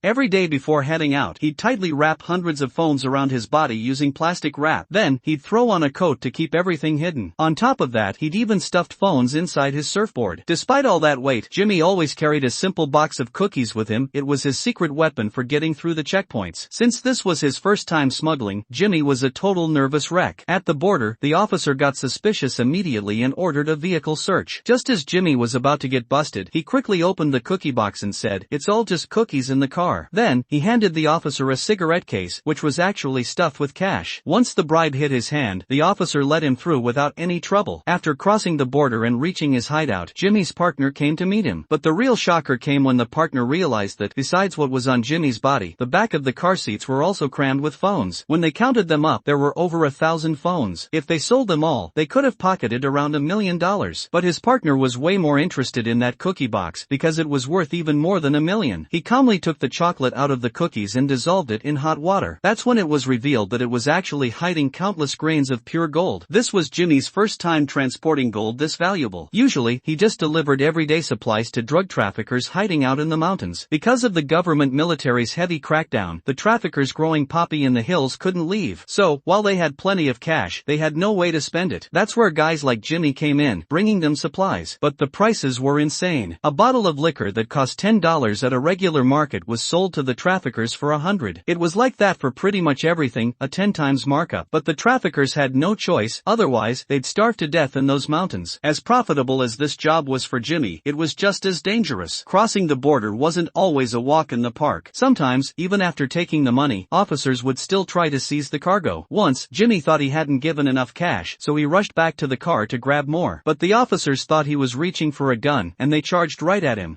Every day before heading out, he'd tightly wrap hundreds of phones around his body using plastic wrap. Then, he'd throw on a coat to keep everything hidden. On top of that, he'd even stuffed phones inside his surfboard. Despite all that weight, Jimmy always carried a simple box of cookies with him. It was his secret weapon for getting through the checkpoints. Since this was his first time smuggling, Jimmy was a total nervous wreck. At the border, the officer got suspicious immediately and ordered a vehicle search. Just as Jimmy was about to get busted, he quickly opened the cookie box and said, "It's all just cookies in the car." Then, he handed the officer a cigarette case, which was actually stuffed with cash. Once the bribe hit his hand, the officer let him through without any trouble. After crossing the border and reaching his hideout, Jimmy's partner came to meet him. But the real shocker came when the partner realized that, besides what was on Jimmy's body, the back of the car seats were also crammed with phones. When they counted them up, there were over 1,000 phones. If they sold them all, they could have pocketed around $1 million. But his partner was way more interested in that cookie box, because it was worth even more than $1 million. He calmly took the chocolate out of the cookies and dissolved it in hot water. That's when it was revealed that it was actually hiding countless grains of pure gold. This was Jimmy's first time transporting gold this valuable. Usually, he just delivered everyday supplies to drug traffickers hiding out in the mountains. Because of the government military's heavy crackdown, the traffickers growing poppy in the hills couldn't leave. So, while they had plenty of cash, they had no way to spend it. That's where guys like Jimmy came in, bringing them supplies. But the prices were insane. A bottle of liquor that cost $10 at a regular market was sold to the traffickers for $100. It was like that for pretty much everything, a 10 times markup. But the traffickers had no choice, otherwise, they'd starve to death in those mountains. As profitable as this job was for Jimmy, it was just as dangerous. Crossing the border wasn't always a walk in the park. Sometimes, even after taking the money, officers would still try to seize the cargo. Once, Jimmy thought he hadn't given enough cash, so he rushed back to the car to grab more. But the officers thought he was reaching for a gun, and they charged right at him.